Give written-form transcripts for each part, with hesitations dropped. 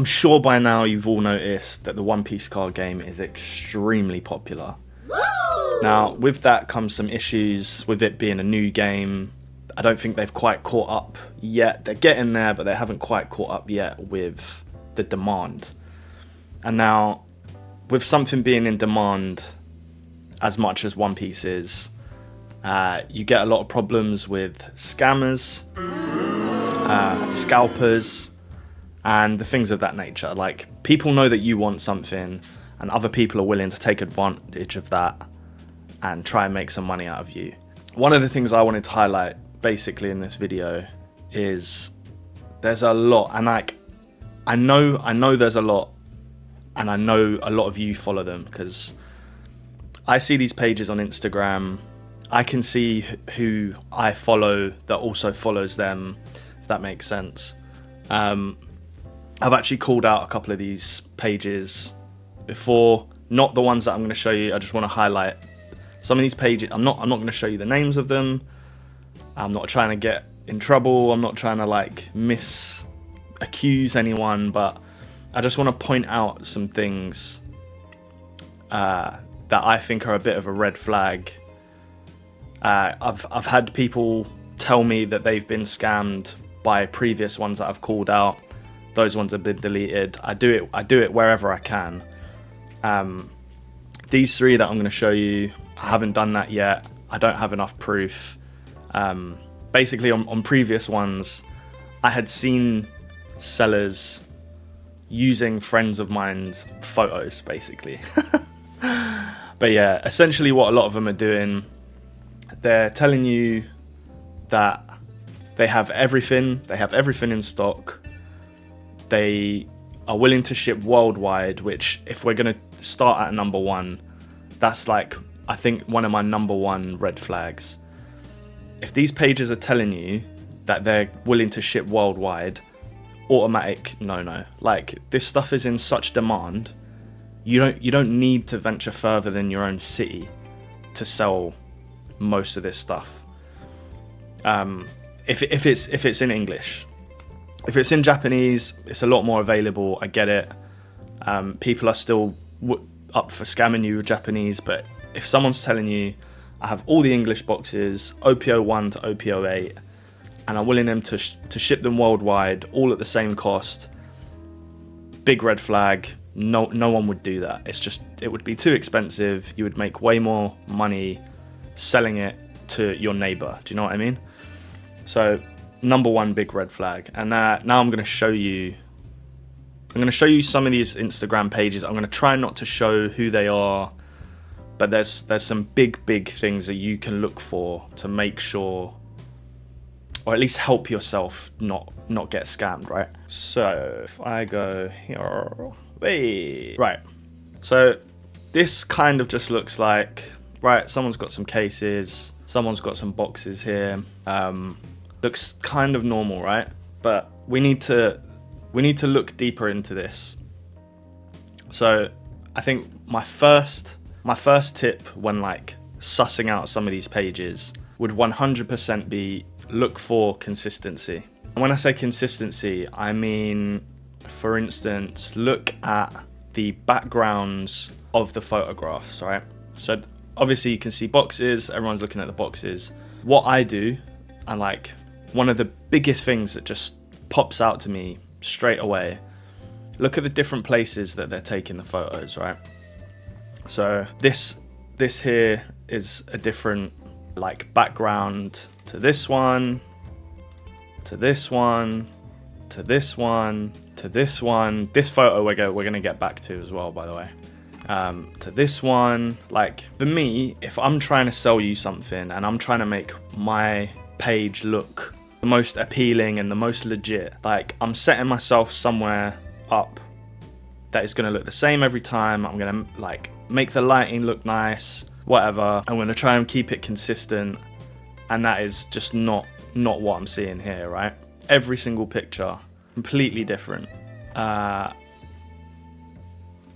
I'm sure by now you've all noticed that the One Piece card game is extremely popular. Now, with that comes some issues with it being a new game. I don't think they've quite caught up yet. They're getting there, but they haven't quite caught up yet with the demand. And now, with something being in demand as much as One Piece is, you get a lot of problems with scammers, scalpers, and the things of that nature. Like, people know that you want something, and other people are willing to take advantage of that and try and make some money out of you. One of the things I wanted to highlight basically in this video is there's a lot, and like I know there's a lot, and I know a lot of you follow them because I see these pages on Instagram. I can see who I follow that also follows them, if that makes sense. I've actually called out a couple of these pages before, not the ones that I'm going to show you. I just want to highlight some of these pages. I'm not going to show you the names of them. I'm not trying to get in trouble. I'm not trying to like accuse anyone, but I just want to point out some things that I think are a bit of a red flag. I've had people tell me that they've been scammed by previous ones that I've called out. Those ones have been deleted. I do it wherever I can. These three that I'm going to show you, I haven't done that yet. I don't have enough proof. Basically, on previous ones, I had seen sellers using friends of mine's photos, basically. But yeah, essentially what a lot of them are doing, they're telling you that they have everything in stock. They are willing to ship worldwide, which if we're going to start at number one, that's like, I think one of my number one red flags. If these pages are telling you that they're willing to ship worldwide, automatic no. Like, this stuff is in such demand, you don't need to venture further than your own city to sell most of this stuff. If it's in English. If it's in Japanese, it's a lot more available. I get it. People are still up for scamming you with Japanese, but if someone's telling you, I have all the English boxes, OPO 1 to OPO 8, and I'm willing them to ship them worldwide, all at the same cost, big red flag. No one would do that. It would be too expensive. You would make way more money selling it to your neighbor. Do you know what I mean? So, number one big red flag. And now I'm going to show you some of these Instagram pages. I'm going to try not to show who they are, but there's some big things that you can look for to make sure, or at least help yourself not get scammed, right? So if I go here, wait, right. So this kind of just looks like, right, someone's got some cases, someone's got some boxes here. Looks kind of normal, right? But we need to look deeper into this. So I think my first tip when like sussing out some of these pages would 100% be look for consistency. And when I say consistency, I mean, for instance, look at the backgrounds of the photographs, right? So obviously you can see boxes, everyone's looking at the boxes. What I do, and like one of the biggest things that just pops out to me straight away, look at the different places that they're taking the photos, right? So this here is a different like background to this one, to this one, to this one, to this one. This photo we're going to get back to as well, by the way. To this one. Like, for me, if I'm trying to sell you something and I'm trying to make my page look the most appealing and the most legit, like, I'm setting myself somewhere up that is going to look the same every time. I'm going to like make the lighting look nice, whatever. I'm going to try and keep it consistent, and that is just not what I'm seeing here, right? Every single picture completely different.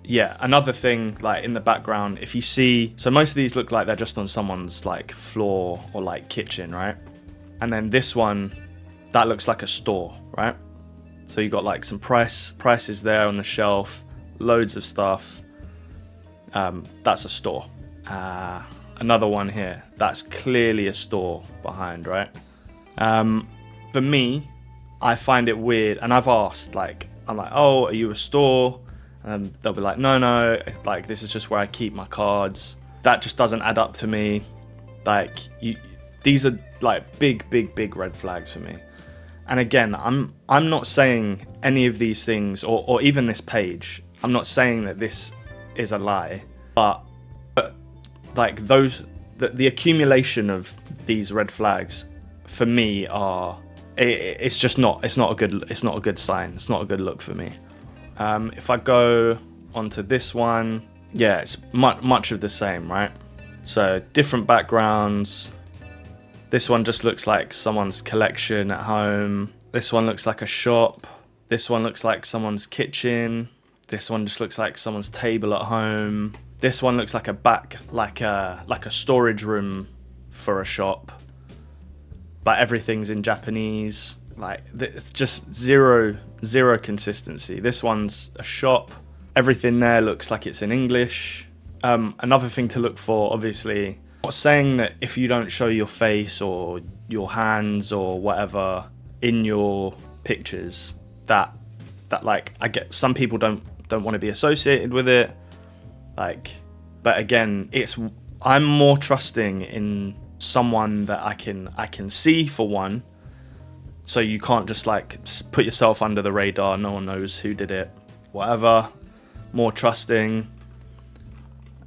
Yeah, another thing, like in the background, if you see, so most of these look like they're just on someone's like floor or like kitchen, right? And then this one, that looks like a store, right? So you got like some prices there on the shelf, loads of stuff. That's a store. Another one here. That's clearly a store behind, right? For me, I find it weird, and I've asked, like, I'm like, oh, are you a store? And they'll be like, no, like, this is just where I keep my cards. That just doesn't add up to me. Like, these are like big red flags for me. And again, I'm not saying any of these things, or even this page. I'm not saying that this is a lie, but like the accumulation of these red flags for me are, it's not a good sign. It's not a good look for me. If I go onto this one, yeah, it's much of the same, right? So different backgrounds. This one just looks like someone's collection at home. This one looks like a shop. This one looks like someone's kitchen. This one just looks like someone's table at home. This one looks like like a storage room for a shop. But everything's in Japanese. Like, it's just zero consistency. This one's a shop. Everything there looks like it's in English. Another thing to look for, obviously, I'm not saying that if you don't show your face or your hands or whatever in your pictures, that like, I get some people don't want to be associated with it. Like, but again, I'm more trusting in someone that I can see, for one, so you can't just like put yourself under the radar. No one knows who did it, whatever. More trusting.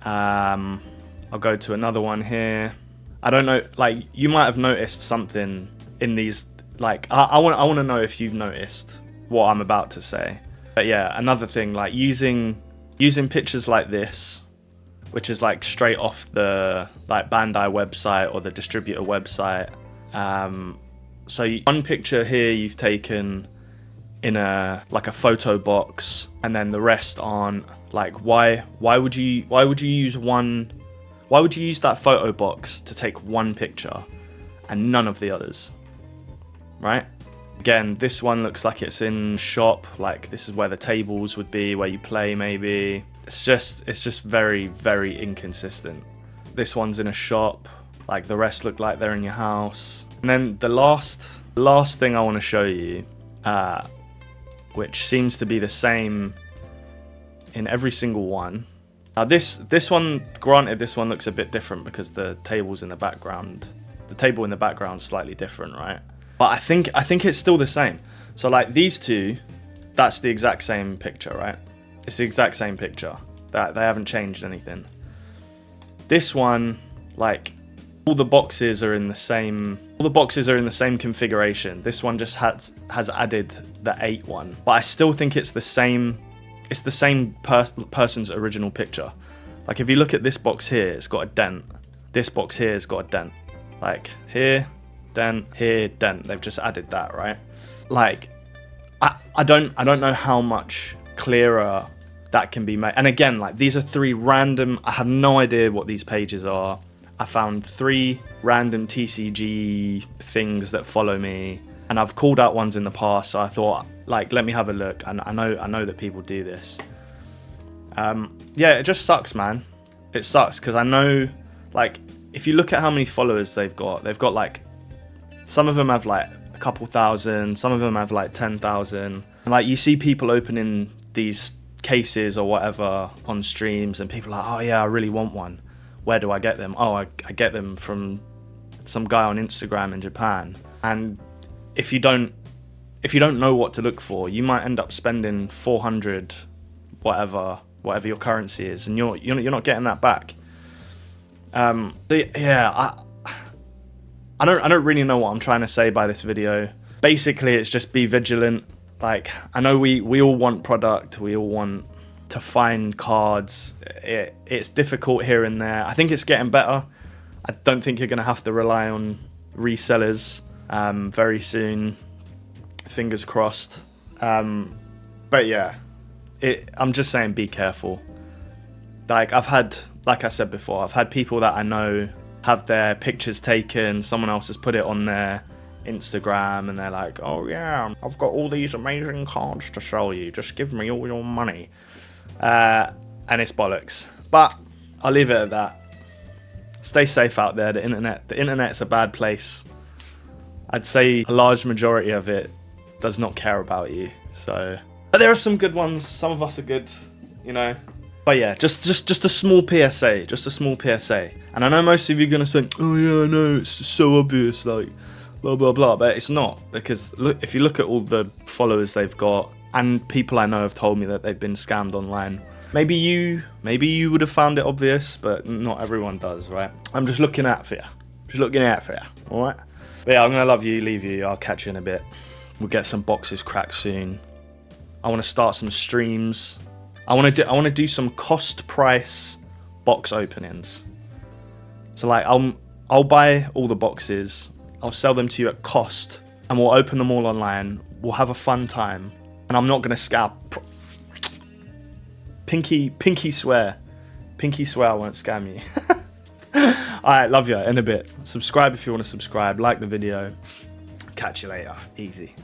I'll go to another one here. I don't know, like, you might have noticed something in these, like, I want to know if you've noticed what I'm about to say. But yeah, another thing, like using pictures like this, which is like straight off the like Bandai website or the distributor website. So one picture here you've taken in a photo box, and then the rest aren't. Like, why would you use that photo box to take one picture and none of the others, right? Again, this one looks like it's in shop, like this is where the tables would be, where you play maybe. It's just very inconsistent. This one's in a shop, like the rest look like they're in your house. And then the last thing I want to show you, which seems to be the same in every single one. Now this one, granted, this one looks a bit different because the table's in the background. The table in the background is slightly different, right? But I think it's still the same. So like these two, that's the exact same picture, right? It's the exact same picture. That they haven't changed anything. This one, like, all the boxes are in the same configuration. This one just has added the 8 one, but I still think it's the same. It's the same person's original picture. Like, if you look at this box here, it's got a dent. This box here has got a dent. Like, here, dent, here, dent. They've just added that, right? Like, I don't know how much clearer that can be made. And again, like, these are 3 random. I have no idea what these pages are. I found 3 random TCG things that follow me, and I've called out ones in the past. So I thought, like, let me have a look. And I know that people do this. Yeah, it just sucks, man. It sucks because I know, like, if you look at how many followers they've got like, some of them have like a couple thousand, some of them have like 10,000. Like, you see people opening these cases or whatever on streams, and people are like, oh yeah, I really want one. Where do I get them? Oh, I get them from some guy on Instagram in Japan. And if you don't know what to look for, you might end up spending 400, whatever your currency is, and you're not getting that back. Yeah, I don't really know what I'm trying to say by this video. Basically, it's just be vigilant. Like, I know we all want product, we all want to find cards. It's difficult here and there. I think it's getting better. I don't think you're going to have to rely on resellers very soon. Fingers crossed. But yeah, I'm just saying, be careful. Like I said before, I've had people that I know have their pictures taken, someone else has put it on their Instagram and they're like, oh yeah, I've got all these amazing cards to sell you, just give me all your money. And it's bollocks. But I'll leave it at that. Stay safe out there, the internet's a bad place. I'd say a large majority of it does not care about you. So, but there are some good ones, some of us are good, you know. But yeah, just a small PSA, And I know most of you are going to say, oh yeah, I know, it's so obvious, like, blah, blah, blah. But it's not, because look, if you look at all the followers they've got, and people I know have told me that they've been scammed online, maybe you would have found it obvious, but not everyone does, right? I'm just looking out for you. All right? But yeah, I'm going to love you, leave you. I'll catch you in a bit. We'll get some boxes cracked soon. I want to start some streams. I want to do some cost price box openings. So like I'll buy all the boxes, I'll sell them to you at cost, and we'll open them all online. We'll have a fun time, and I'm not gonna scam. Pinky swear I won't scam you. Alright, love you. In a bit. Subscribe if you want to subscribe. Like the video. Catch you later. Easy.